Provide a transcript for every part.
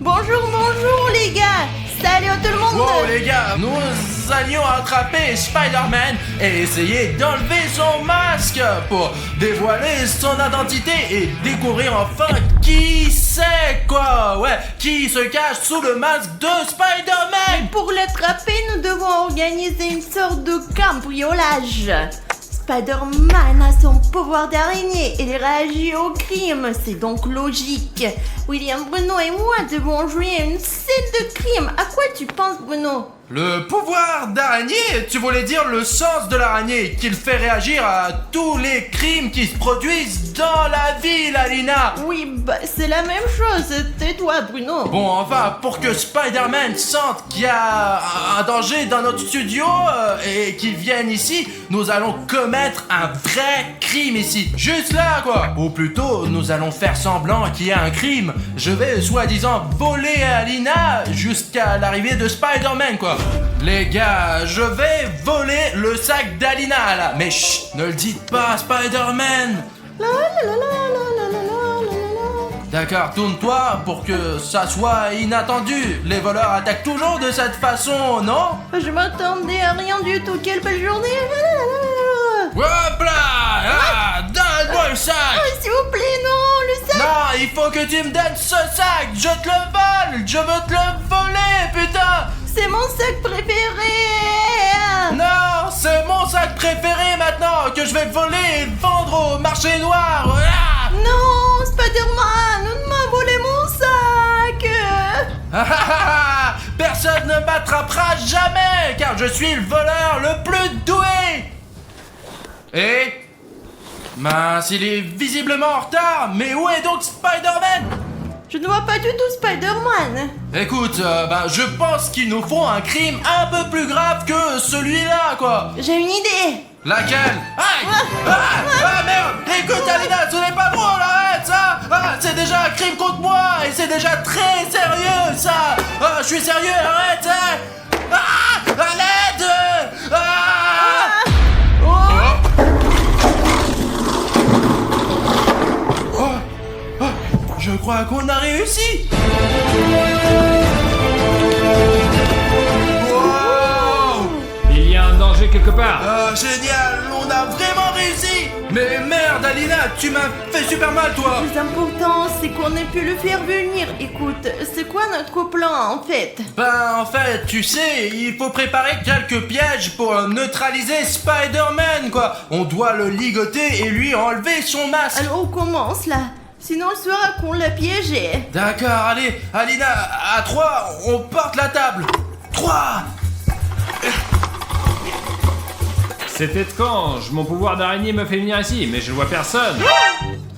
Bonjour, bonjour les gars. Salut à tout le monde. Wow les gars, nous allions attraper Spider-Man et essayer d'enlever son masque pour dévoiler son identité et découvrir enfin qui c'est quoi. Ouais, qui se cache sous le masque de Spider-Man. Pour l'attraper, nous devons organiser une sorte de cambriolage. Spider-Man a son pouvoir d'araignée et il réagit au crime, c'est donc logique. William, Bruno et moi devons jouer à une scène de crime. À quoi tu penses, Bruno? Le pouvoir d'araignée, tu voulais dire le sens de l'araignée, qu'il fait réagir à tous les crimes qui se produisent dans la ville, Alina. Oui, bah c'est la même chose, tais-toi, Bruno. Bon, enfin, pour que Spider-Man sente qu'il y a un danger dans notre studio et qu'il vienne ici, nous allons commettre un vrai crime ici. Juste là, quoi. Ou plutôt, nous allons faire semblant qu'il y a un crime. Je vais, soi-disant, voler Alina jusqu'à l'arrivée de Spider-Man, quoi. Les gars, je vais voler le sac d'Alina, là. Mais chut, ne le dites pas à Spider-Man. La la la la la la la la la. D'accord, tourne-toi pour que ça soit inattendu. Les voleurs attaquent toujours de cette façon, non? Je m'attendais à rien du tout. Quelle belle journée. Hop là! Ah, donne-moi le sac! Oh, s'il vous plaît, non, le sac. Non, il faut que tu me donnes ce sac! Je te le vole! Je veux te le voler, putain! C'est mon sac préféré. Non, c'est mon sac préféré maintenant que je vais voler et le vendre au marché noir! Ah! Non, Spider-Man, ne m'a volé mon sac. Ah, ah, ah, personne ne m'attrapera jamais car je suis le voleur le plus doué! Et... mince, il est visiblement en retard, mais où est donc Spider-Man? Je ne vois pas du tout Spider-Man. Écoute, je pense qu'il nous faut un crime un peu plus grave que celui-là, quoi. J'ai une idée. Laquelle? Aïe! Ah, merde! Écoute, Alina, ce n'est pas drôle, arrête ça! Ah, c'est déjà un crime contre moi et c'est déjà très sérieux, ça! Ah, je suis sérieux, arrête! Hein. Ah! À l'aide! Ah! Je crois qu'on a réussi! Wow! Il y a un danger quelque part. Ah, génial! On a vraiment réussi! Mais merde, Alina, tu m'as fait super mal, toi! Le plus important, c'est qu'on ait pu le faire venir. Écoute, c'est quoi notre plan, en fait? En fait, tu sais, il faut préparer quelques pièges pour neutraliser Spider-Man, quoi! On doit le ligoter et lui enlever son masque! Alors, on commence, là. Sinon, on saura qu'on l'a piégé. D'accord, allez, Alina, à 3, on porte la table! 3! C'est étrange, mon pouvoir d'araignée me fait venir ici, mais je ne vois personne.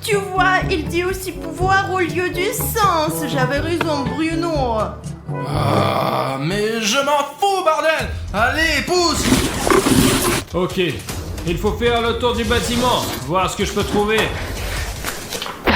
Tu vois, il dit aussi pouvoir au lieu du sens. J'avais raison, Bruno. Ah, mais je m'en fous, bordel! Allez, pousse! Ok, il faut faire le tour du bâtiment, voir ce que je peux trouver.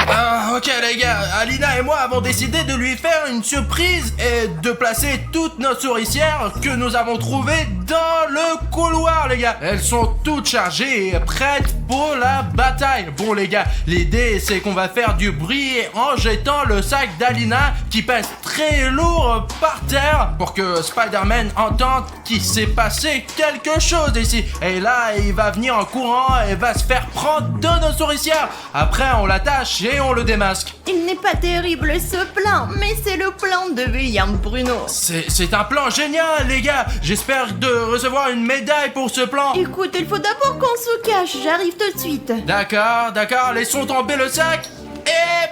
Ah, ok les gars, Alina et moi avons décidé de lui faire une surprise et de placer toutes nos souricières que nous avons trouvées dans le couloir, les gars. Elles sont toutes chargées et prêtes pour la bataille. Bon les gars, l'idée c'est qu'on va faire du bruit en jetant le sac d'Alina qui pèse très lourd par terre pour que Spider-Man entende qu'il s'est passé quelque chose ici. Et là, il va venir en courant et va se faire prendre de nos souricières. Après, on l'attache et on le démasque. Il n'est pas terrible ce plan, mais c'est le plan de William Bruno. C'est un plan génial, les gars. J'espère de recevoir une médaille pour ce plan. Écoute, il faut d'abord qu'on se cache, j'arrive tout de suite. D'accord, d'accord, laissons tomber le sac. Et...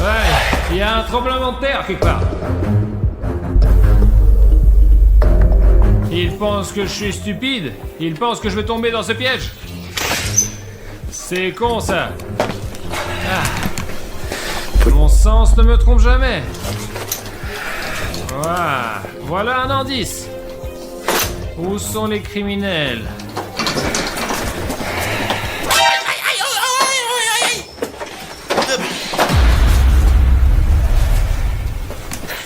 Ouais, il y a un tremblement de terre quelque part. Il pense que je suis stupide. Il pense que je vais tomber dans ce piège. C'est con ça. Ah. Mon sens ne me trompe jamais. Voilà un indice. Où sont les criminels?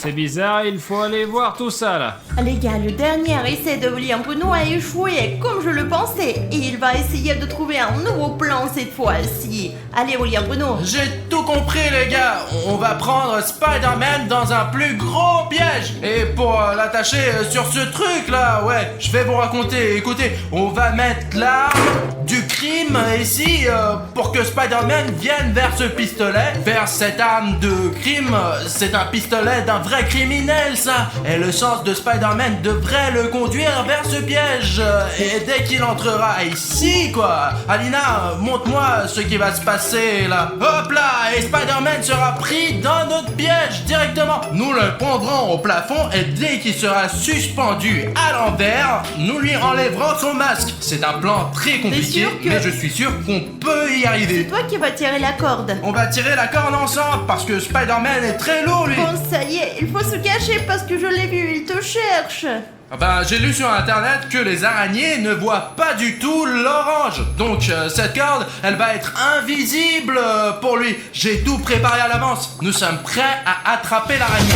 C'est bizarre, il faut aller voir tout ça là. Les gars, le dernier essai de William Bruno a échoué, comme je le pensais. Et il va essayer de trouver un nouveau plan cette fois-ci. Allez, William Bruno. J'ai tout compris les gars, on va prendre Spider-Man dans un plus gros piège. Et pour l'attacher sur ce truc là, ouais, je vais vous raconter. Écoutez, on va mettre l'arme du crime ici pour que Spider-Man vienne vers ce pistolet, vers cette arme de crime. C'est un pistolet d'un vrai criminel ça. Et le sens de Spider-Man devrait le conduire vers ce piège. Et dès qu'il entrera ici quoi, Alina, montre-moi ce qui va se passer là. Hop là, et Spider-Man sera pris dans notre piège directement. Nous le prendrons au plafond et dès qu'il sera suspendu à l'envers, nous lui enlèverons son masque. C'est un plan très compliqué, mais je suis sûr qu'on peut y arriver. C'est toi qui vas tirer la corde. On va tirer la corde ensemble parce que Spider-Man est très lourd lui. Bon, ça y est, il faut se cacher parce que je l'ai vu, il te cherche. Ah bah, j'ai lu sur internet que les araignées ne voient pas du tout l'orange. Donc cette corde, elle va être invisible pour lui. J'ai tout préparé à l'avance. Nous sommes prêts à attraper l'araignée.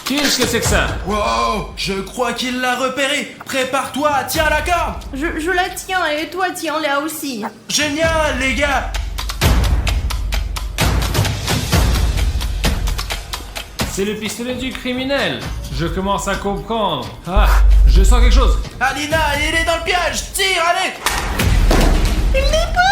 Qu'est-ce que c'est que ça? Wow, je crois qu'il l'a repéré. Prépare-toi, tiens la corde. Je la tiens et toi tiens-la aussi. Génial les gars. C'est le pistolet du criminel. Je commence à comprendre. Ah, je sens quelque chose. Alina, il est dans le piège. Tire, allez. Il n'est pas.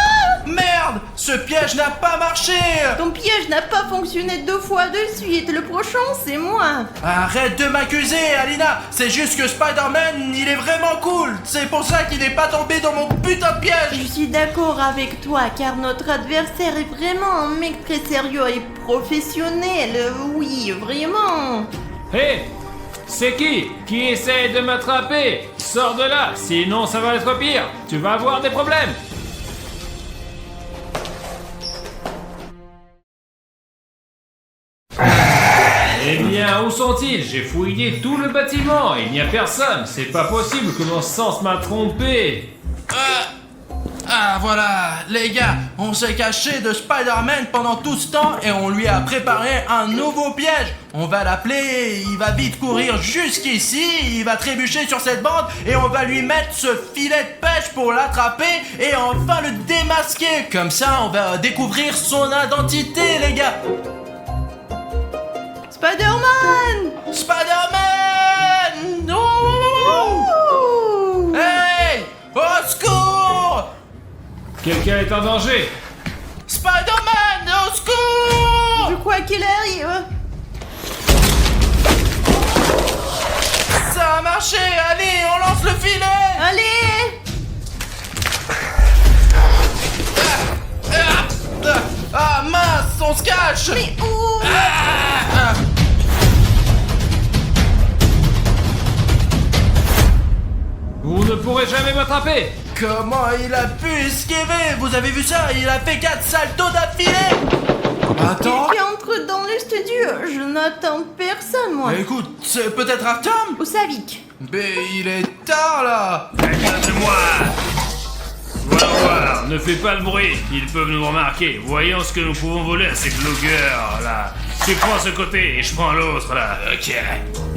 Merde, ce piège n'a pas marché. Ton piège n'a pas fonctionné 2 fois de suite. Le prochain, c'est moi. Arrête de m'accuser, Alina. C'est juste que Spider-Man, il est vraiment cool. C'est pour ça qu'il n'est pas tombé dans mon putain de piège. Je suis d'accord avec toi, car notre adversaire est vraiment un mec très sérieux et professionnel. Oui, vraiment. Hé, c'est qui essaie de m'attraper? Sors de là, sinon ça va être pire. Tu vas avoir des problèmes. Eh bien, où sont-ils? J'ai fouillé tout le bâtiment, il n'y a personne. C'est pas possible que mon sens m'a trompé. Ah voilà, les gars, on s'est caché de Spider-Man pendant tout ce temps et on lui a préparé un nouveau piège. On va l'appeler, il va vite courir jusqu'ici, il va trébucher sur cette bande et on va lui mettre ce filet de pêche pour l'attraper et enfin le démasquer. Comme ça, on va découvrir son identité, les gars. Spider-Man. Spider-Man! Ouh. Hey! Au secours! Quelqu'un est en danger. Spider-Man! Au secours! Je crois qu'il arrive. Ça a marché! Allez, on lance le filet! Allez. Ah mince, on se cache! Mais où? Ah. Vous ne pourrez jamais m'attraper. Comment il a pu esquiver? Vous avez vu ça? Il a fait 4 saltos d'affilée! Attends! Il entre dans le studio. Je n'attends personne, moi. Écoute, c'est peut-être Artem? Ou Savik. Mais il est tard là! Regarde-moi. Va voir, ne fais pas le bruit, ils peuvent nous remarquer. Voyons ce que nous pouvons voler à ces blogueurs là. Tu prends ce côté et je prends l'autre là. Ok.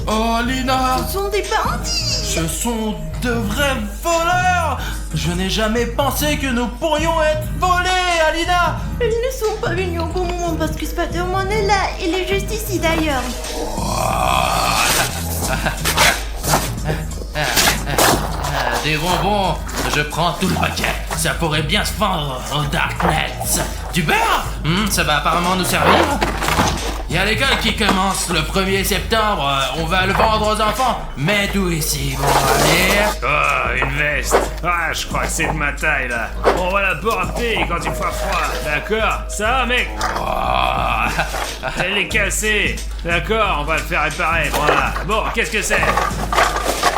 Oh Lina! Ce sont des bandits. Ce sont de vrais voleurs! Je n'ai jamais pensé que nous pourrions être volés, Alina! Ils ne sont pas venus au bon moment parce que Spider-Man est là. Il est juste ici d'ailleurs. Des bonbons, je prends tout le paquet. Ça pourrait bien se vendre au Darknet. Du beurre? Ça va apparemment nous servir. Il y a l'école qui commence le 1er septembre. On va le vendre aux enfants. Mets tout ici, bon, allez. Oh, une veste. Ah, je crois que c'est de ma taille là. On va la porter quand il fera froid. D'accord? Ça va, mec? Elle est cassée. D'accord, on va le faire réparer. Voilà. Bon, qu'est-ce que c'est?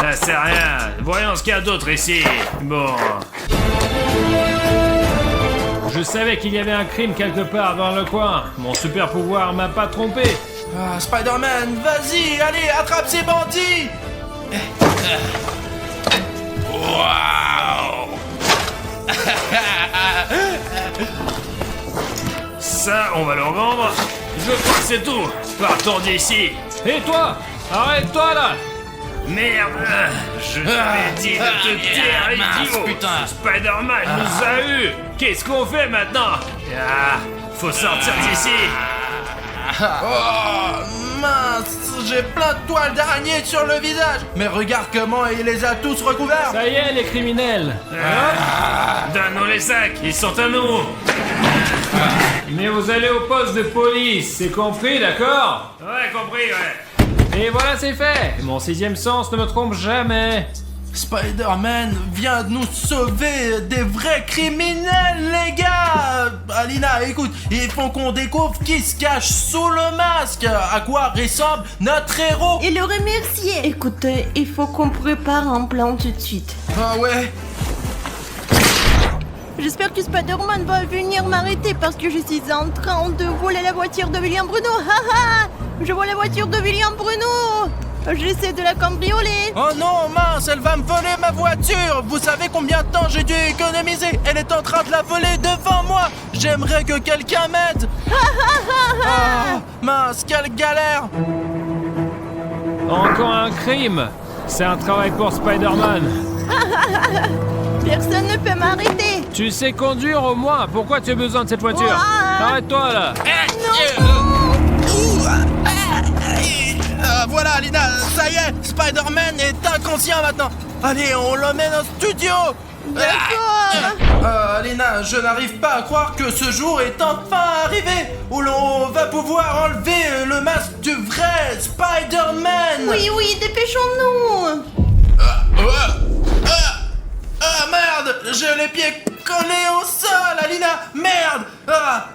Ça sert à rien. Voyons ce qu'il y a d'autre ici. Bon. Je savais qu'il y avait un crime quelque part dans le coin. Mon super pouvoir m'a pas trompé. Ah, Spider-Man, vas-y, allez, attrape ces bandits. Waouh. Ça, on va le revendre. Je crois que c'est tout. Partons d'ici. Et toi? Arrête-toi là! Merde! Je t'avais dit de te taire, idiot! putain. Spider-Man nous a eu! Qu'est-ce qu'on fait maintenant? Ah, faut sortir d'ici! Oh, mince, j'ai plein de toiles d'araignée sur le visage. Mais regarde comment il les a tous recouverts. Ça y est, les criminels. Donne-nous les sacs, ils sont à nous! Mais vous allez au poste de police, c'est compris, d'accord? Ouais, compris, ouais. Et voilà, c'est fait. Mon sixième sens ne me trompe jamais. Spider-Man vient de nous sauver des vrais criminels, les gars. Alina, écoute, il faut qu'on découvre qui se cache sous le masque. À quoi ressemble notre héros. Et le remercier. Écoute, il faut qu'on prépare un plan tout de suite. Ah ouais. J'espère que Spider-Man va venir m'arrêter parce que je suis en train de voler la voiture de William Bruno. Haha, je vole la voiture de William Bruno. J'essaie de la cambrioler. Oh non, mince, elle va me voler ma voiture. Vous savez combien de temps j'ai dû économiser? Elle est en train de la voler devant moi. J'aimerais que quelqu'un m'aide. Ah, mince, quelle galère. Encore un crime. C'est un travail pour Spider-Man. Personne ne peut m'arrêter. Tu sais conduire au moins. Pourquoi tu as besoin de cette voiture? Ouah. Arrête-toi là. Voilà, Alina, ça y est, Spider-Man est inconscient maintenant. Allez, on l'emmène au studio. D'accord. Alina, je n'arrive pas à croire que ce jour est enfin arrivé où l'on va pouvoir enlever le masque du vrai Spider-Man. Oui, dépêchons-nous. Ah merde, j'ai les pieds collés au sol, Alina. Merde.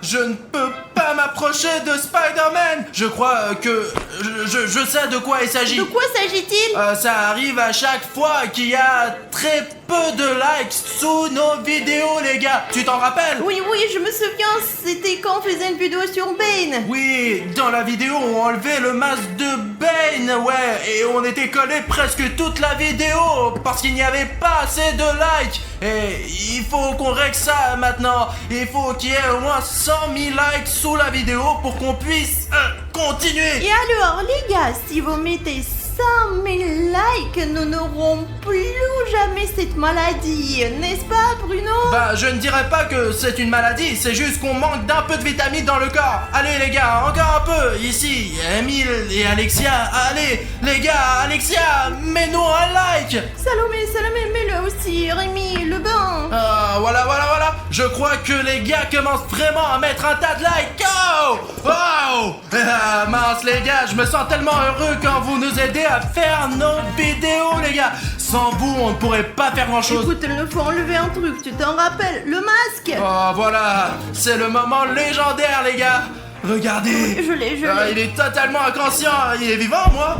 Je ne peux pas m'approcher de Spider-Man. Je crois que je sais de quoi il s'agit. De quoi s'agit-il? Ça arrive à chaque fois qu'il y a très peu de likes sous nos vidéos, les gars. Tu t'en rappelles? Oui, je me souviens. C'était quand on faisait une vidéo sur Bane. Oui, dans la vidéo, on enlevait le masque de Bane, ouais, et on était collé presque toute la vidéo parce qu'il n'y avait pas assez de likes. Et il faut qu'on règle ça maintenant. Il faut qu'il y ait au moins 100 000 likes sous la vidéo pour qu'on puisse continuer. Et alors, les gars, si vous mettez 100 000 likes, nous n'aurons plus jamais cette maladie, n'est-ce pas, Bruno? Bah, je ne dirais pas que c'est une maladie, c'est juste qu'on manque d'un peu de vitamines dans le corps. Allez, les gars, encore un peu. Ici, Emile et Alexia. Allez, les gars, Alexia, mets-nous un like. Salomé, mets-le aussi, Rémi, le bain. Voilà. Je crois que les gars commencent vraiment à mettre un tas de likes. Oh mince, les gars, je me sens tellement heureux quand vous nous aidez à faire nos vidéos, les gars. Sans vous, on ne pourrait pas faire grand-chose. Écoute, il nous faut enlever un truc, tu t'en rappelles? Le masque. Voilà, c'est le moment légendaire, les gars. Regardez. Je l'ai. Il est totalement inconscient. Il est vivant, moi.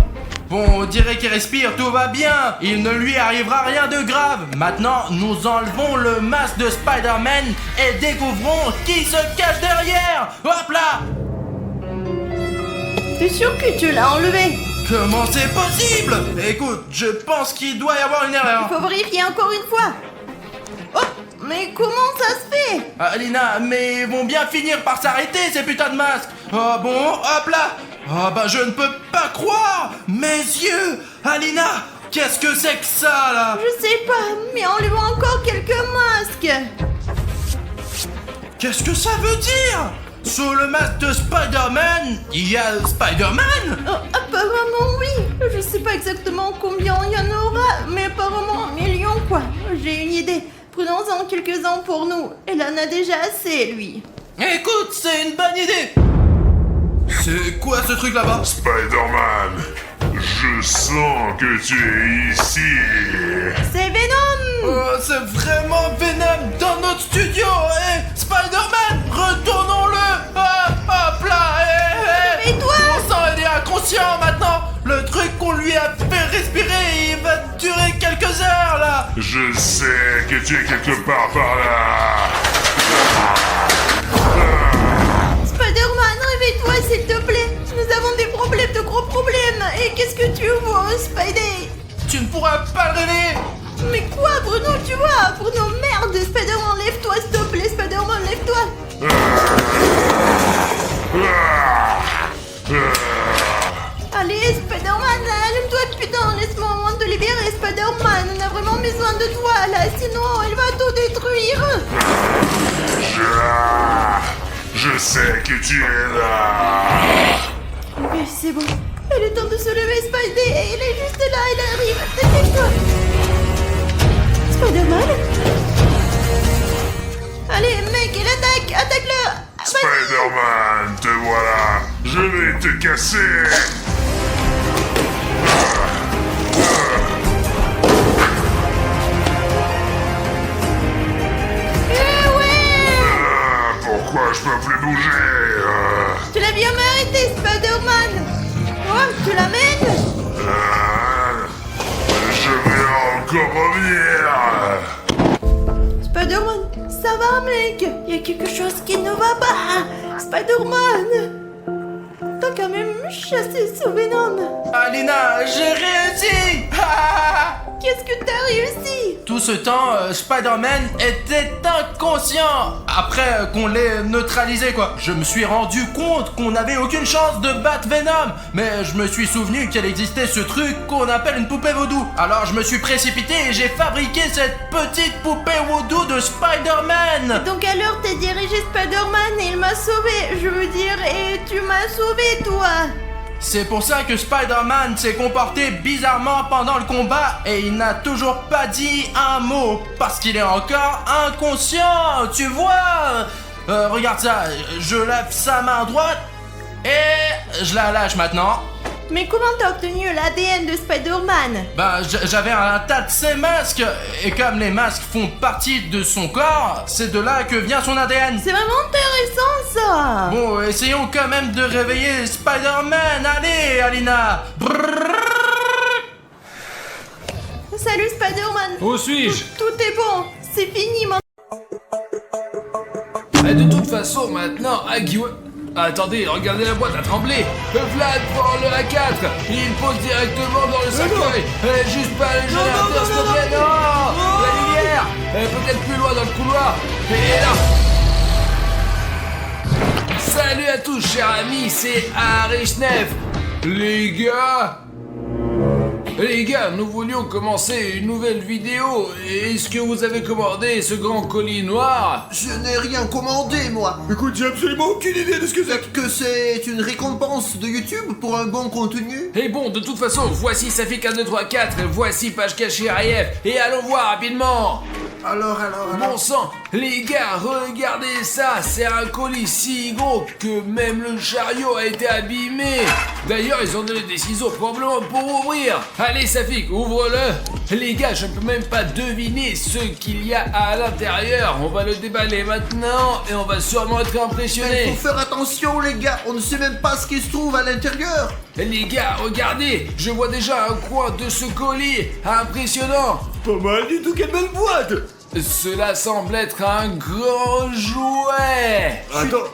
Bon, on dirait qu'il respire, tout va bien. Il ne lui arrivera rien de grave. Maintenant, nous enlevons le masque de Spider-Man et découvrons qui se cache derrière. Hop là. T'es sûr que tu l'as enlevé? Comment c'est possible? Écoute, je pense qu'il doit y avoir une erreur. Il faut vérifier encore une fois. Oh, mais comment ça se fait? Alina, mais ils vont bien finir par s'arrêter, ces putains de masques. Oh bon, hop là. Je ne peux pas croire. Mes yeux. Alina, qu'est-ce que c'est que ça, là? Je sais pas, mais enlevons encore quelques masques. Qu'est-ce que ça veut dire? Sous le masque de Spider-Man, il y a Spider-Man? Apparemment oui. Je sais pas exactement combien il y en aura, mais apparemment 1 million quoi. J'ai une idée. Prenons-en quelques-uns pour nous. Il en a déjà assez, lui. Écoute, c'est une bonne idée. C'est quoi ce truc là-bas? Spider-Man, je sens que tu es ici. C'est Venom. C'est vraiment Venom dans notre studio. Spider-Man, retournons-le. Hop là. Et toi? Mon sang, il est inconscient maintenant. Le truc qu'on lui a fait respirer, il va durer quelques heures là. Je sais que tu es quelque part par là. Spider-Man, réveille-toi s'il te plaît. Nous avons des problèmes, de gros problèmes. Et qu'est-ce que tu vois, Spidey? Tu ne pourras pas le réveiller. Mais quoi, Bruno, tu vois? Bruno, merde. Spider-Man, lève-toi s'il te plaît. Spider-Man, lève-toi. sinon elle va tout détruire. Je sais que tu es là. Mais c'est bon. Elle est temps de se lever, Spidey. Elle est juste là, elle arrive. Dépêche-toi. Spider-Man? Allez, mec, il attaque. Attaque-le. Vas-y. Spider-Man, te voilà. Je vais te casser. Eh ouais. Pourquoi je peux plus bouger? Tu l'as bien mérité, Spider-Man. Oh, tu l'amènes? Je vais encore revenir. Spider-Man, ça va, mec? Il y a quelque chose qui ne va pas. Spider-Man. T'as quand même chassé ce Venom. Alina, j'ai réussi. Qu'est-ce que t'as réussi? Tout ce temps, Spider-Man était inconscient. Après qu'on l'ait neutralisé, quoi. Je me suis rendu compte qu'on n'avait aucune chance de battre Venom. Mais je me suis souvenu qu'il existait ce truc qu'on appelle une poupée vaudou. Alors je me suis précipité et j'ai fabriqué cette petite poupée vaudou de Spider-Man. Donc alors t'es dirigé Spider-Man et il m'a sauvé. Je veux dire, et tu m'as sauvé, toi. C'est pour ça que Spider-Man s'est comporté bizarrement pendant le combat et il n'a toujours pas dit un mot parce qu'il est encore inconscient, tu vois. Regarde ça, je lève sa main droite et je la lâche maintenant. Mais comment t'as obtenu l'ADN de Spider-Man? Bah, j'avais un tas de ces masques et comme les masques font partie de son corps, c'est de là que vient son ADN. C'est vraiment intéressant, ça. Bon, essayons quand même de réveiller Spider-Man. Allez, Alina. Salut, Spider-Man. Où suis-je? Tout est bon. C'est fini, maintenant. De toute façon, maintenant, Agiwa... Attendez, regardez la boîte à trembler. Vlad prend le A4. Il pose directement dans le cercueil. Juste pas le générateur, s'il te plaît. Non, la lumière. Peut-être plus loin dans le couloir. Et là. Salut à tous, chers amis, c'est Arishnef. Les gars, nous voulions commencer une nouvelle vidéo. Est-ce que vous avez commandé ce grand colis noir? Je n'ai rien commandé, moi. Écoute, j'ai absolument aucune idée de ce que c'est. Que c'est une récompense de YouTube pour un bon contenu? Et bon, de toute façon, voici Safik 1, 2, 3, 4, voici Page Cachée Ariev, et allons voir rapidement. Alors. Bon sang, les gars, regardez ça, c'est un colis si gros que même le chariot a été abîmé. D'ailleurs, ils ont donné des ciseaux probablement pour ouvrir. Allez Safik, ouvre-le. Les gars, je ne peux même pas deviner ce qu'il y a à l'intérieur. On va le déballer maintenant et on va sûrement être Il impressionné. faut faire attention, les gars. On ne sait même pas ce qui se trouve à l'intérieur. Les gars, regardez, je vois déjà un coin de ce colis impressionnant. Pas mal du tout, quelle belle boîte. Cela semble être un grand jouet. Attends.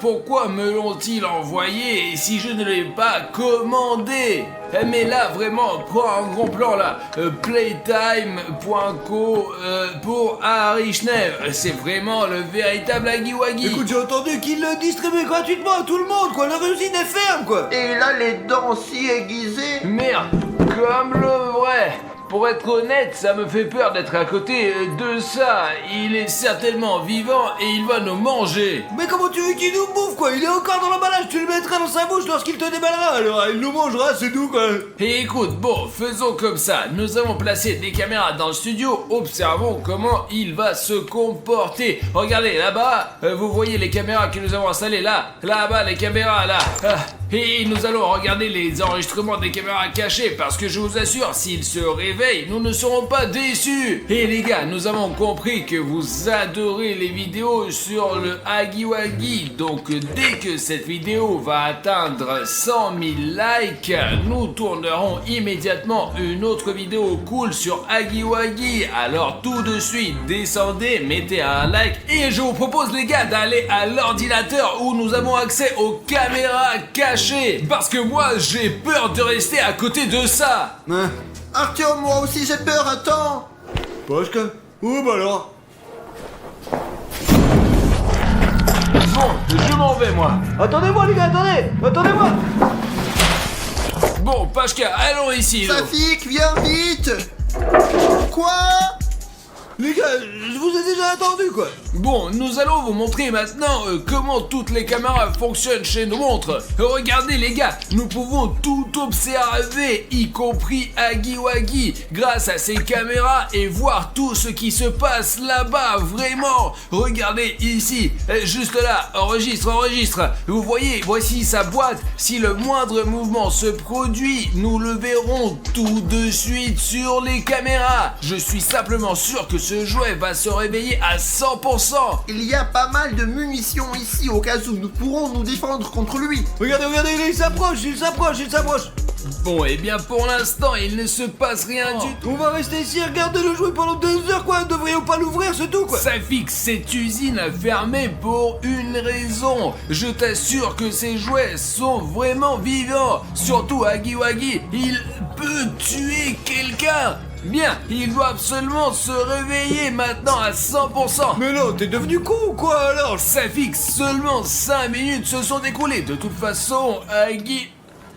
Pourquoi me l'ont-ils envoyé si je ne l'ai pas commandé? Mais là, vraiment, prends un grand plan là. Playtime.co pour Arishnef. C'est vraiment le véritable Agiwagi. Écoute, j'ai entendu qu'il le distribuait gratuitement à tout le monde, quoi. Leur usine est ferme, quoi. Et il a les dents si aiguisées. Merde, comme le vrai. Pour être honnête, ça me fait peur d'être à côté de ça. Il est certainement vivant et il va nous manger. Mais comment tu veux qu'il nous bouffe, quoi? Il est encore dans l'emballage, tu le mettras dans sa bouche lorsqu'il te déballera. Alors, il nous mangera, c'est tout, quoi. Et écoute, bon, faisons comme ça. Nous avons placé des caméras dans le studio. Observons comment il va se comporter. Regardez, là-bas, vous voyez les caméras que nous avons installées là. Là-bas, les caméras, là. Et nous allons regarder les enregistrements des caméras cachées parce que je vous assure, s'ils se réveillent, nous ne serons pas déçus. Et les gars, nous avons compris que vous adorez les vidéos sur le Agiwagi. Donc dès que cette vidéo va atteindre 100 000 likes, nous tournerons immédiatement une autre vidéo cool sur Agiwagi. Alors tout de suite, descendez, mettez un like et je vous propose les gars d'aller à l'ordinateur où nous avons accès aux caméras cachées. Parce que moi j'ai peur de rester à côté de ça. Artyom, moi aussi j'ai peur, attends. Pashka. Oh, bah alors. Bon, je m'en vais moi. Attendez-moi, les gars, attendez-moi. Bon, Pashka, allons ici. Safik, viens vite. Quoi? Les gars, je vous ai déjà attendu quoi. Bon, nous allons vous montrer maintenant comment toutes les caméras fonctionnent chez nos montres. Regardez les gars, nous pouvons tout observer, y compris Aggy Waggy, grâce à ces caméras et voir tout ce qui se passe là-bas, vraiment. Regardez ici, juste là, enregistre. Vous voyez, voici sa boîte. Si le moindre mouvement se produit, nous le verrons tout de suite sur les caméras. Je suis simplement sûr que ce jouet va se réveiller à 100%. Il y a pas mal de munitions ici au cas où nous pourrons nous défendre contre lui. Regardez, il s'approche. Bon, et bien pour l'instant, il ne se passe rien du tout. On va rester ici et regarder le jouet pendant 2 heures quoi. Devrions pas l'ouvrir, c'est tout quoi. Safik, cette usine a fermé pour une raison. Je t'assure que ces jouets sont vraiment vivants. Surtout Aggy Waggy, il peut tuer quelqu'un. Bien, il doit absolument se réveiller maintenant à 100%. Mais non, t'es devenu con ou quoi alors? Safik, seulement 5 minutes se sont écoulées. De toute façon, Aggy...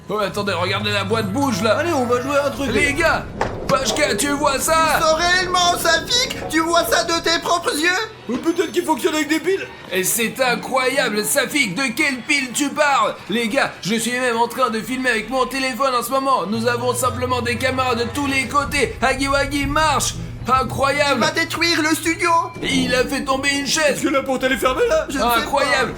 Oh, attendez, regardez la boîte bouge là. Allez, on va jouer à un truc. Les gars, Pashka, tu vois ça? Non, réellement, Safik, tu vois ça de tes propres yeux? Peut-être qu'il fonctionne avec des piles. Et c'est incroyable, Safik, de quelle pile tu parles? Les gars, je suis même en train de filmer avec mon téléphone en ce moment. Nous avons simplement des caméras de tous les côtés. Aggy Waggy marche. Il Incroyable. va détruire le studio. Il a fait tomber une chaise. Est-ce que la porte elle est fermée là? Je ne sais Incroyable.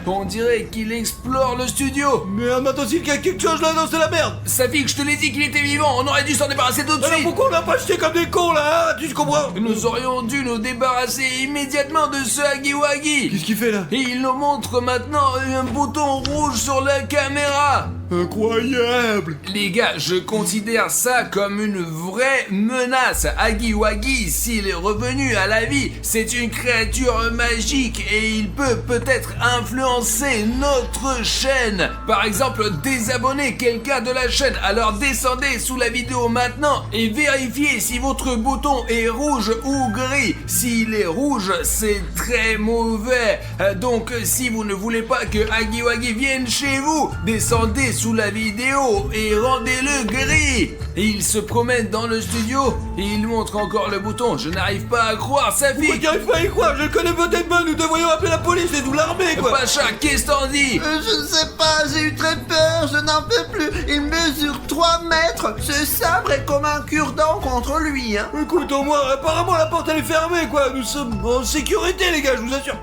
On dirait qu'il explore le studio. Merde, maintenant s'il y a quelque chose là, non c'est la merde. Safik, je te l'ai dit qu'il était vivant. On aurait dû s'en débarrasser tout de Alors suite. pourquoi on l'a pas acheté comme des cons là, hein? Tu comprends? Nous aurions dû nous débarrasser immédiatement de ce Aggy Waggy. Qu'est-ce qu'il fait là? Et il nous montre maintenant un bouton rouge sur la caméra. Incroyable. Les gars, je considère ça comme une vraie menace. Aggy Waggy, s'il est revenu à la vie, c'est une créature magique et il peut peut-être influencer notre chaîne. Par exemple, désabonner quelqu'un de la chaîne. Alors descendez sous la vidéo maintenant et vérifiez si votre bouton est rouge ou gris. S'il est rouge, c'est très mauvais. Donc si vous ne voulez pas que Aggy Waggy vienne chez vous, descendez sous la vidéo et rendez-le gris. Et il se promène dans le studio et il montre encore le bouton. Je n'arrive pas à croire, Pourquoi Safik. tu arrives pas à y croire? Je le connais peut-être pas, nous devrions appeler la police et tout l'armée quoi. Pacha, qu'est-ce que t'en dis? Je ne sais pas, j'ai eu très peur, je n'en peux plus. Il mesure 3 mètres. Ce sabre est comme un cure-dent contre lui, hein. Écoute, au moins, apparemment la porte elle est fermée quoi. Nous sommes en sécurité les gars, je vous assure.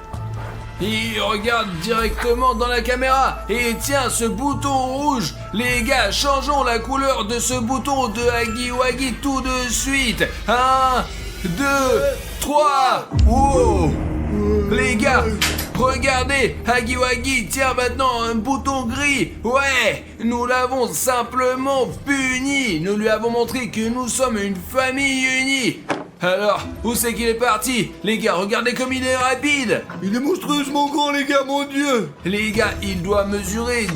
Il regarde directement dans la caméra et tient ce bouton rouge. Les gars, changeons la couleur de ce bouton de Aggy Waggy tout de suite. 1, 2, 3. Wow. Les gars, regardez, Aggy Waggy tient maintenant un bouton gris. Ouais, nous l'avons simplement puni. Nous lui avons montré que nous sommes une famille unie. Alors, où c'est qu'il est parti? Les gars, regardez comme il est rapide. Il est monstrueusement grand les gars, mon dieu. Les gars, il doit mesurer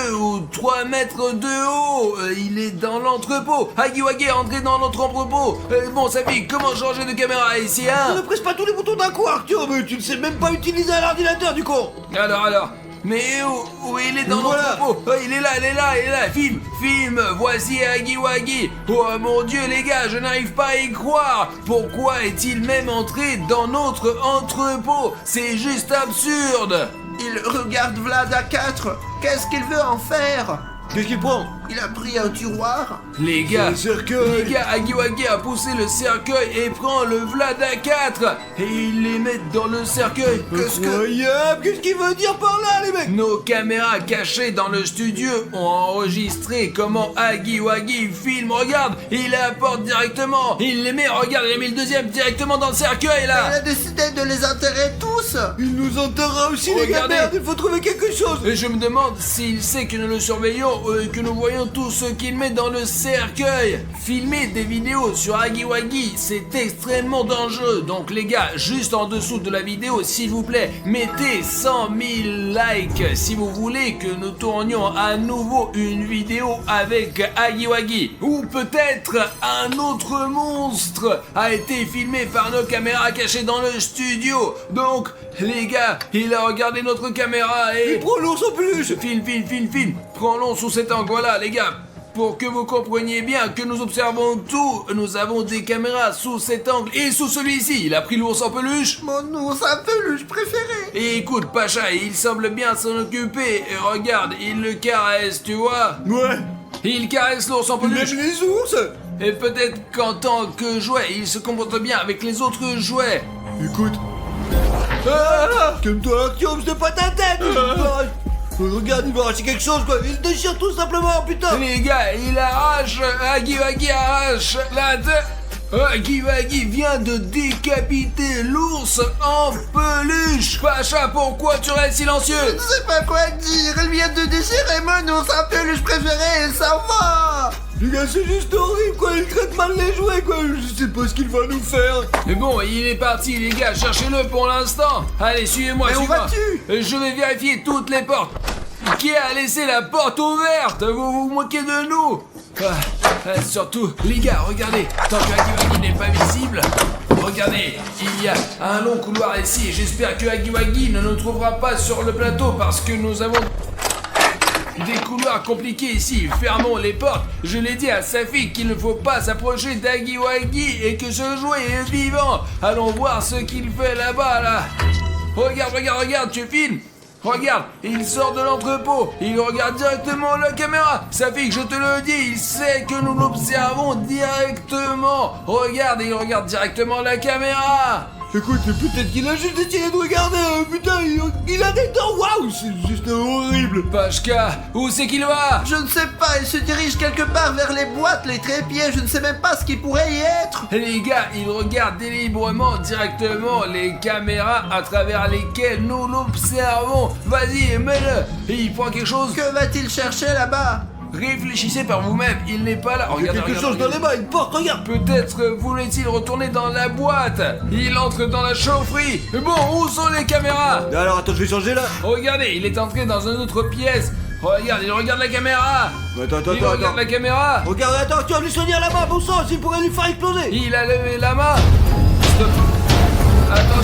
2 ou 3 mètres de haut. Il est dans l'entrepôt. Aggy Waggy est entré dans notre entrepôt. Bon, Safik, comment changer de caméra ici, Ne hein? presse pas tous les boutons d'un coup Arthur, mais tu ne sais même pas utiliser un ordinateur du con. Alors. Mais où il est dans Voilà. l'entrepôt? Il est là. Filme, voici Aggy Waggy. Oh mon dieu les gars, je n'arrive pas à y croire. Pourquoi est-il même entré dans notre entrepôt? C'est juste absurde. Il regarde Vlad à 4. Qu'est-ce qu'il veut en faire? Qu'est-ce qu'il prend? Il a pris un tiroir. Les gars, Le cercueil. les gars, Aggy Waggy a poussé le cercueil et prend le Vlad à 4 et il les met dans le cercueil. Incroyable. Qu'est-ce qu'il veut dire par là les mecs? Nos caméras cachées dans le studio ont enregistré comment Aggy Waggy filme. Regarde, il les apporte directement. Il les met, regarde, il a mis le deuxième directement dans le cercueil Il là. a décidé de les enterrer tous. Il nous enterrera aussi les gars, Regardez. merde, il faut trouver quelque chose. Et je me demande s'il sait que nous le surveillons et que nous voyons tout ce qu'il met dans le cercueil. Filmer des vidéos sur Aggy Waggy, c'est extrêmement dangereux. Donc les gars, juste en dessous de la vidéo, s'il vous plaît, mettez 100 000 likes si vous voulez que nous tournions à nouveau une vidéo avec Aggy Waggy. Ou peut-être un autre monstre a été filmé par nos caméras cachées dans le studio. Donc les gars, il a regardé notre caméra et... Prends l'ours en plus. Filme. Prends-le sous cet angle, voilà les gars. pour que vous compreniez bien que nous observons tout, nous avons des caméras sous cet angle et sous celui-ci. Il a pris l'ours en peluche. Mon ours à peluche préféré. Et écoute, Pacha, il semble bien s'en occuper. Et regarde, il le caresse, tu vois. Ouais. Il caresse l'ours en Il peluche. aime les ours. Et peut-être qu'en tant que jouet, il se comporte bien avec les autres jouets. Écoute. Ah, calme-toi, Artyom, c'est pas ta tête. Regarde, il va arracher quelque chose, quoi. Il déchire tout simplement, putain. Les gars, il arrache, Aggy Waggy arrache la tête. Aggy Waggy vient de décapiter l'ours en peluche. Pacha, pourquoi tu restes silencieux? Je ne sais pas quoi dire. Elle vient de déchirer mon ours à peluche préféré. Ça va. Les gars, c'est juste horrible, quoi. Il traite mal les jouets, quoi. Je sais pas ce qu'il va nous faire. Mais bon, il est parti, les gars, cherchez-le pour l'instant. Allez, suivez-moi, Mais où suivez-moi. vas-tu? Je vais vérifier toutes les portes. Qui a laissé la porte ouverte? Vous vous moquez de nous? Surtout, les gars, regardez. Tant que Aggy Waggy n'est pas visible, regardez, il y a un long couloir ici. J'espère que Aggy Waggy ne nous trouvera pas sur le plateau parce que nous avons des couloirs compliqués ici. Fermons les portes. Je l'ai dit à Safi qu'il ne faut pas s'approcher d'Aggy Waggy et que ce jouet est vivant. Allons voir ce qu'il fait là-bas, là. Regarde, tu filmes. Regarde, il sort de l'entrepôt, il regarde directement la caméra. Safi, je te le dis, il sait que nous l'observons directement. Regarde, il regarde directement la caméra. Écoute, peut-être qu'il a juste essayé de regarder. Putain, il a des dents. Waouh, c'est juste horrible. Pashka, où c'est qu'il va? Je ne sais pas. Il se dirige quelque part vers les boîtes, les trépieds. Je ne sais même pas ce qui pourrait y être. Les gars, il regarde délibérément directement les caméras à travers lesquelles nous l'observons. Vas-y, mets-le. Et il prend quelque chose. Que va-t-il chercher là-bas? Réfléchissez par vous-même, il n'est pas là. Il y a quelque chose dans les mains, une porte, regarde. Peut-être voulait-il retourner dans la boîte. Il entre dans la chaufferie. Mais bon, où sont les caméras? Alors attends, je vais changer là. Regardez, il est entré dans une autre pièce. Regarde, il regarde la caméra. Attends. Il regarde la caméra. Regarde, attends, tu vas lui soigner la main, bon sang, il pourrait lui faire exploser. Il a levé la main. Stop. Attends.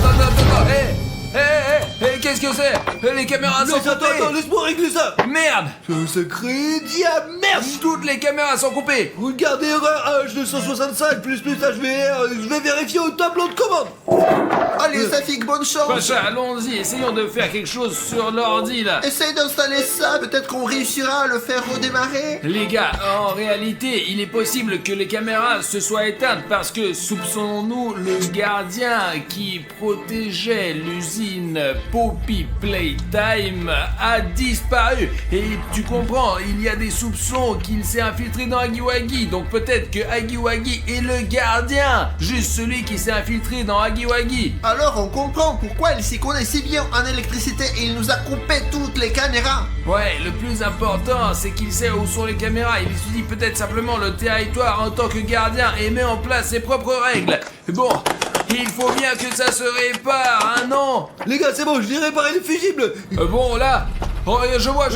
Hé, qu'est-ce que c'est? Les caméras sont Attends, coupées. laisse-moi régler ça. Merde. Ce sacré diable, merde. Toutes les caméras sont coupées. Regardez, erreur H265 plus HVR, je vais vérifier au tableau de commande. Allez, Safik, bonne chance. Pacha, allons-y, essayons de faire quelque chose sur l'ordi là. Essaye d'installer ça, peut-être qu'on réussira à le faire redémarrer. Les gars, en réalité, il est possible que les caméras se soient éteintes parce que soupçonnons-nous le gardien qui protégeait l'usine Poppy Playtime a disparu. Et tu comprends, il y a des soupçons qu'il s'est infiltré dans Aggy Waggy. Donc peut-être que Aggy Waggy est le gardien, juste celui qui s'est infiltré dans Aggy Waggy. Alors on comprend pourquoi il s'y connaît si bien en électricité et il nous a coupé toutes les caméras. Ouais, le plus important, c'est qu'il sait où sont les caméras. Il étudie peut-être simplement le territoire en tant que gardien et met en place ses propres règles. Bon, il faut bien que ça se répare, hein, non? Les gars, c'est bon, je l'ai réparé le fusible. Bon, là, je vois.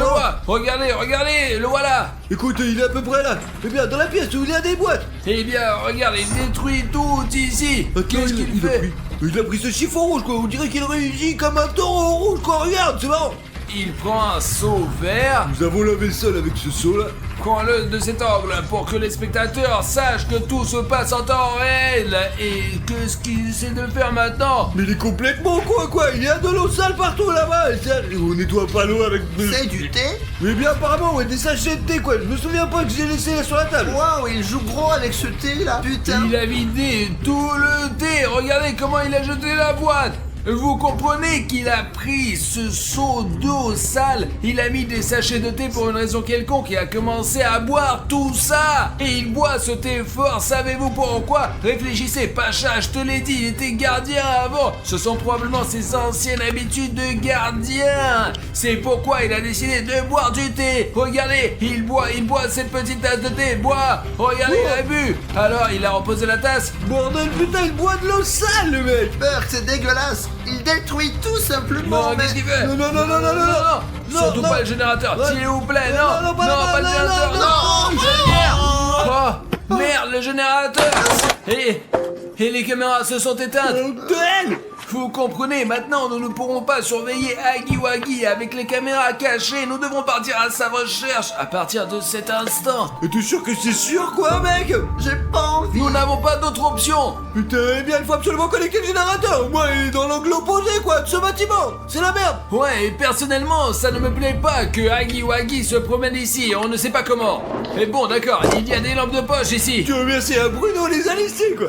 Regardez, le voilà. Écoute, il est à peu près là. Eh bien, dans la pièce où il y a des boîtes. Eh bien, regarde, il détruit tout ici. Qu'est-ce qu'il fait? Il a pris ce chiffon rouge, quoi. On dirait qu'il réagit comme un taureau rouge, quoi. Regarde, c'est marrant. Il prend un seau vert. Nous avons lavé le sol avec ce seau-là. Prends-le de cet angle pour que les spectateurs sachent que tout se passe en temps réel. Et que ce qu'il essaie de faire maintenant. Mais il est complètement quoi. Il y a de l'eau sale partout là-bas. Et on nettoie pas l'eau avec... C'est du thé? Mais bien apparemment, ouais, des sachets de thé, quoi. Je me souviens pas que j'ai laissé sur la table. Waouh, il joue gros avec ce thé là. Putain. Il a vidé tout le thé. Regardez comment il a jeté la boîte. Vous comprenez qu'il a pris ce seau d'eau sale, il a mis des sachets de thé pour une raison quelconque et a commencé à boire tout ça. Et il boit ce thé fort, savez-vous pourquoi? Réfléchissez, Pacha, je te l'ai dit, il était gardien avant. Ce sont probablement ses anciennes habitudes de gardien. C'est pourquoi il a décidé de boire du thé. Regardez, il boit cette petite tasse de thé, boit. Regardez, il a bu. Alors, il a reposé la tasse. Bordel, putain, il boit de l'eau sale, le mec. Burk, c'est dégueulasse. Il détruit tout simplement. Non, qu'est-ce qu'il fait? Non. Surtout pas le générateur, Ouais. s'il vous plaît, non, pas le générateur, Non. Merde, le générateur. Et les caméras se sont éteintes. Vous comprenez, maintenant nous ne pourrons pas surveiller Huggy avec les caméras cachées. Nous devrons partir à sa recherche à partir de cet instant. Et t'es sûr que c'est sûr, quoi, mec? J'ai pas envie. Nous n'avons pas d'autre option. Putain, eh bien, il faut absolument connecter le générateur. Moi, il est dans l'angle opposé, quoi, de ce bâtiment. C'est la merde. Ouais, et personnellement, ça ne me plaît pas que Huggy se promène ici. On ne sait pas comment. Mais bon, d'accord, il y a des lampes de poche ici. Tu remercies à Bruno les a laissés, quoi.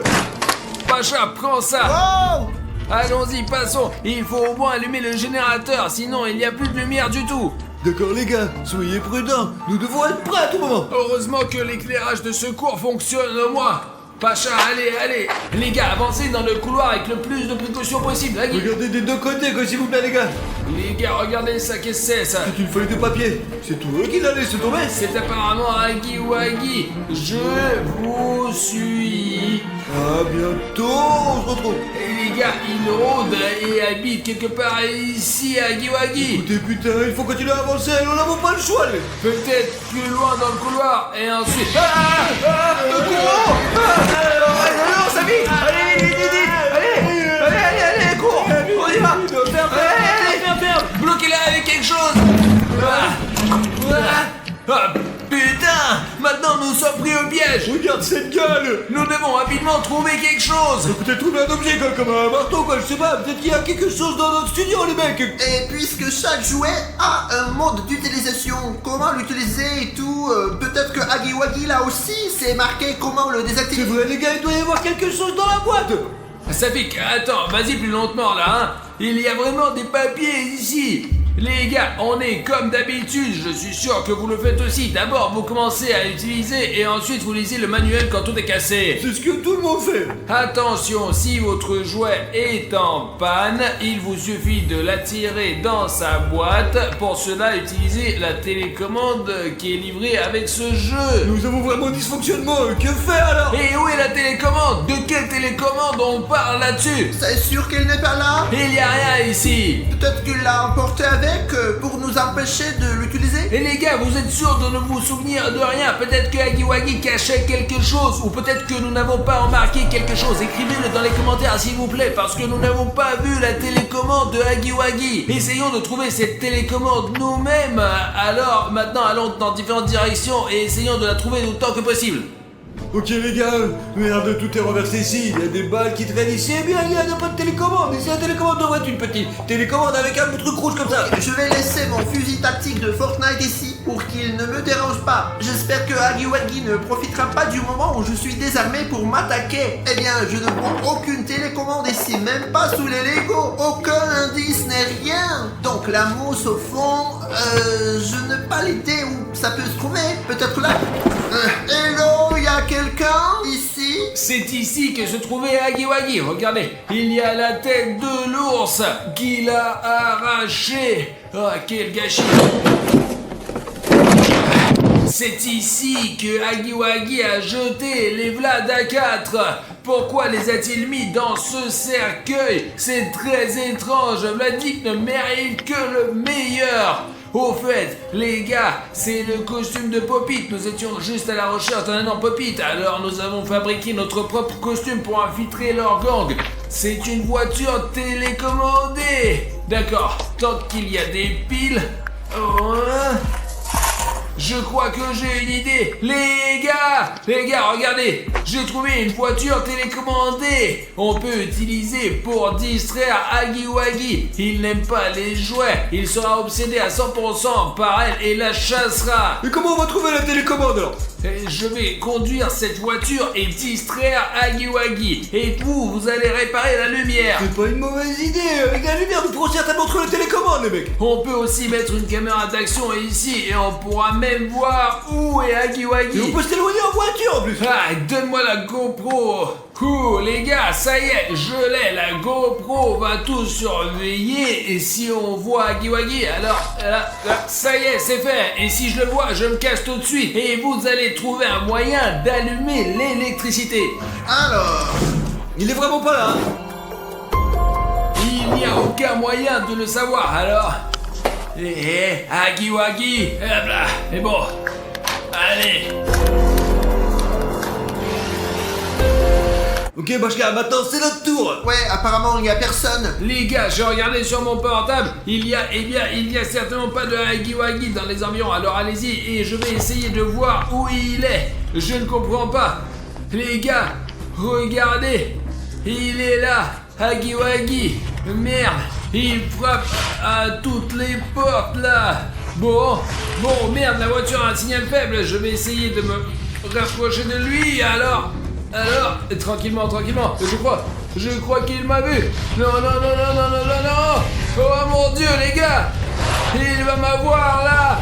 Pacha, prends ça. Oh! Allons-y, passons. Il faut au moins allumer le générateur, sinon il n'y a plus de lumière du tout. D'accord, les gars, soyez prudents. Nous devons être prêts à tout moment. Heureusement que l'éclairage de secours fonctionne au moins. Pacha, allez. Les gars, avancez dans le couloir avec le plus de précautions possible. Huggy. Regardez des deux côtés, quoi, s'il vous plaît, les gars. Les gars, regardez ça, qu'est-ce que c'est ça? C'est une feuille de papier. C'est tout eux qui l'a laissé tomber. C'est apparemment Huggy. Je vous suis. À bientôt, on se retrouve. Et les gars, il rôde et habite quelque part ici à Huggy. Écoutez, putain, il faut continuer à avancer, nous n'avons pas le choix, les... Peut-être plus loin dans le couloir et ensuite... Alors, Samy, allez, cours, on y va. Ferme. Bloquez-la avec quelque chose. Putain, maintenant nous sommes pris au piège. Regarde cette gueule. Nous devons rapidement trouver quelque chose. Peut-être trouver un objet, quoi, comme un marteau, quoi, je sais pas. Peut-être qu'il y a quelque chose dans notre studio, les mecs. Et puisque chaque jouet a un mode d'utilisation, comment l'utiliser et tout, peut-être que Huggy là aussi, c'est marqué comment le C'est désactiver. vrai, les gars, il doit y avoir quelque chose dans la boîte. Safik, attends, vas-y plus lentement là, hein. Il y a vraiment des papiers ici. Les gars, on est comme d'habitude, je suis sûr que vous le faites aussi. D'abord, vous commencez à utiliser et ensuite vous lisez le manuel quand tout est cassé. C'est ce que tout le monde fait. Attention, si votre jouet est en panne, il vous suffit de l'attirer dans sa boîte. Pour cela, utilisez la télécommande qui est livrée avec ce jeu. Nous avons vraiment un dysfonctionnement, que faire alors? Et où est la télécommande? De quelle télécommande on parle là-dessus? C'est sûr qu'il n'est pas là. Il n'y a rien ici. Peut-être qu'il l'a emporté avec pour nous empêcher de l'utiliser. Et les gars, vous êtes sûrs de ne vous souvenir de rien? Peut-être que Huggy cachait quelque chose, ou peut-être que nous n'avons pas remarqué quelque chose. Écrivez-le dans les commentaires s'il vous plaît, parce que nous n'avons pas vu la télécommande de Huggy. Essayons de trouver cette télécommande nous-mêmes. Alors maintenant allons dans différentes directions et essayons de la trouver autant que possible. Ok les gars, merde, tout est renversé ici, il y a des balles qui traînent ici, eh bien il n'y a pas de télécommande, ici la télécommande devrait être une petite télécommande avec un truc rouge comme ça. Je vais laisser mon fusil tactique de Fortnite ici pour qu'il ne me dérange pas. J'espère que Huggy ne profitera pas du moment où je suis désarmé pour m'attaquer. Eh bien, je ne vois aucune télécommande ici, même pas sous les Lego. Aucun indice n'est rien. Donc la mousse au fond, je n'ai pas l'idée où ça peut se trouver. Peut-être là. Hello, y a quelqu'un ici? C'est ici que se trouvait Huggy. Regardez, il y a la tête de l'ours qu'il a arrachée. Oh, quel gâchis. C'est ici que Huggy a jeté les Vlad A4. Pourquoi les a-t-il mis dans ce cercueil? C'est très étrange. Vladik ne mérite que le meilleur. Au fait, les gars, c'est le costume de Popit. Nous étions juste à la recherche d'un énorme Popit. Alors nous avons fabriqué notre propre costume pour infiltrer leur gang. C'est une voiture télécommandée. D'accord, tant qu'il y a des piles... Je crois que j'ai une idée. Les gars, regardez. J'ai trouvé une voiture télécommandée. On peut utiliser pour distraire Huggy. Il n'aime pas les jouets. Il sera obsédé à 100% par elle et la chassera. Et comment on va trouver la télécommande alors? Je vais conduire cette voiture et distraire Huggy. Et vous allez réparer la lumière. C'est pas une mauvaise idée, avec la lumière nous pourrons certainement trouver la télécommande les mecs. On peut aussi mettre une caméra d'action ici et on pourra même voir où est Huggy. Et on peut s'éloigner en voiture en plus. Ah, donne-moi la GoPro. Les gars, ça y est, je l'ai. La GoPro va tout surveiller. Et si on voit Huggy, alors là, ça y est, c'est fait. Et si je le vois, je me casse tout de suite. Et vous allez trouver un moyen d'allumer l'électricité. Alors, Il est vraiment pas là, hein. Il n'y a aucun moyen de le savoir. Alors, Huggy, hop là. Et bon, allez. Ok, Bashka, maintenant c'est notre tour. Ouais, apparemment, il n'y a personne. Les gars, j'ai regardé sur mon portable, il y a certainement pas de Huggy Wuggy dans les environs, alors allez-y et je vais essayer de voir où il est. Je ne comprends pas. Les gars, regardez, il est là, Huggy Wuggy. Merde, il frappe à toutes les portes là. Bon, merde, la voiture a un signal faible, je vais essayer de me rapprocher de lui, alors, tranquillement, je crois qu'il m'a vu. Non, oh mon Dieu, les gars, il va m'avoir là.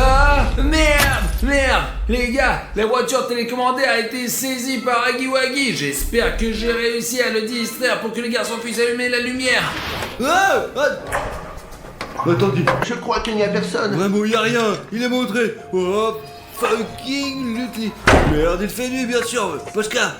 Ah, merde, les gars, la voiture télécommandée a été saisie par Huggy Wuggy. J'espère que j'ai réussi à le distraire pour que le garçon puisse allumer la lumière. Attendez, Je crois qu'il n'y a personne. vraiment, y a rien. Il est montré. Oh, fucking Lutti. Merde, il fait nuit, bien sûr. Bashka,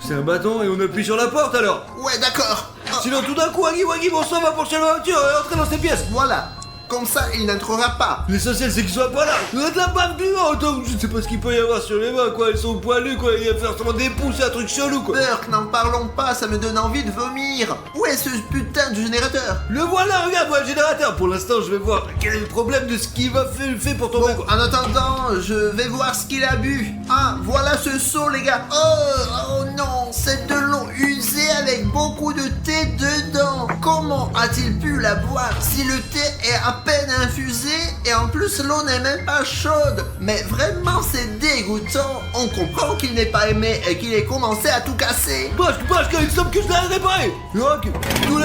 c'est un bâton et on appuie sur la porte alors. Ouais, d'accord. Oh, Sinon, tout d'un coup, Huggy Wuggy, bon sang, va pencher la voiture et entrer dans ses pièces. voilà. Comme ça, il n'entrera pas. L'essentiel, c'est qu'il soit pas là. On a de la bave du vent, donc je sais pas ce qu'il peut y avoir sur les mains, quoi. Ils sont poilus, quoi. Il va faire sûrement des pouces, un truc chelou, quoi. Burk, n'en parlons pas, ça me donne envie de vomir. Où est ce putain de générateur? Le voilà, regarde, moi, le générateur. Pour l'instant, je vais voir quel est le problème de ce qu'il va faire pour tomber, Bon, quoi. en attendant, je vais voir ce qu'il a bu. Ah, voilà ce seau, les gars. Oh non, c'est de l'eau usée avec beaucoup de thé dedans. Comment a-t-il pu la boire si le thé est à peine infusé et en plus l'eau n'est même pas chaude? Mais vraiment, c'est dégoûtant. On comprend qu'il n'est pas aimé et qu'il ait commencé à tout casser. Bashka, il semble que je l'ai réparé. Ok. Tous les...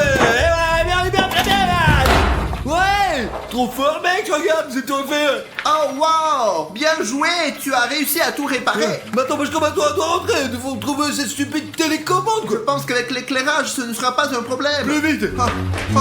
bien. Ouais. Trop fort, mec, regarde, c'est tout fait. Oh wow, bien joué, tu as réussi à tout réparer. Maintenant, Bashka, maintenant, on doit rentrer. Il faut trouver cette stupide télécommande, Je quoi. pense qu'avec l'éclairage, ce ne sera pas un problème. Plus vite. Oh.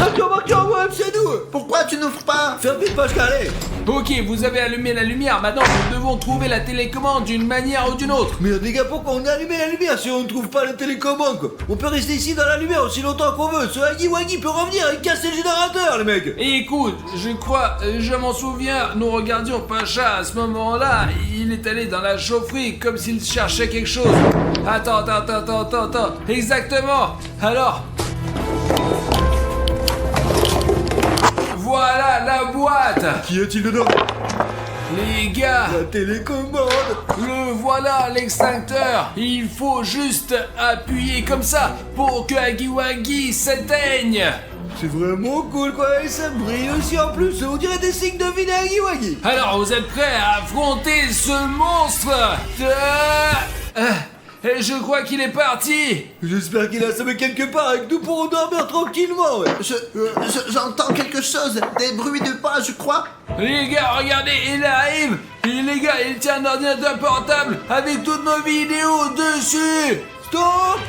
Attention, ouais, c'est nous. Pourquoi tu n'ouvres pas? Faire vite, Bashka, allez. Ok, vous avez allumé la lumière, maintenant nous devons trouver la télécommande d'une manière ou d'une autre. Merde, les gars, pourquoi on a allumé la lumière si on ne trouve pas la télécommande, quoi? On peut rester ici dans la lumière aussi longtemps qu'on veut. Ce Huggy Wuggy peut revenir et casser le générateur, les mecs. Et écoute, je m'en souviens, nous regardions Pacha à ce moment-là, il est allé dans la chaufferie comme s'il cherchait quelque chose. Attends, exactement. Alors, voilà la boîte. Qu'y a-t-il dedans? Les gars, La télécommande. le voilà l'extincteur. Il faut juste appuyer comme ça pour que Huggy Wuggy s'éteigne. C'est vraiment cool, quoi, et ça brille aussi en plus. On dirait des signes de vie d'Huggy Wuggy. Alors, vous êtes prêts à affronter ce monstre? Et je crois qu'il est parti. J'espère qu'il a assommé quelque part et que nous pourrons dormir tranquillement, ouais. J'entends quelque chose, des bruits de pas, je crois. Les gars, regardez, il arrive. Et les gars, il tient un ordinateur portable avec toutes nos vidéos dessus. Stop.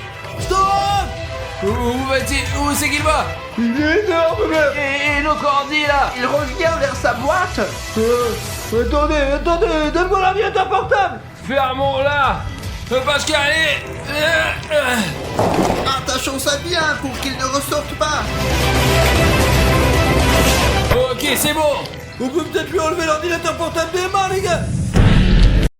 Où c'est qu'il va? Il est énorme, mec. Et notre ordi là? Il revient vers sa boîte. Attendez, donne-moi l'ordinateur portable. Fermons-la. Pascal, Attachons ça bien pour qu'il ne ressorte pas. Ok, c'est bon. On peut peut-être lui enlever l'ordinateur portable des mains, les gars.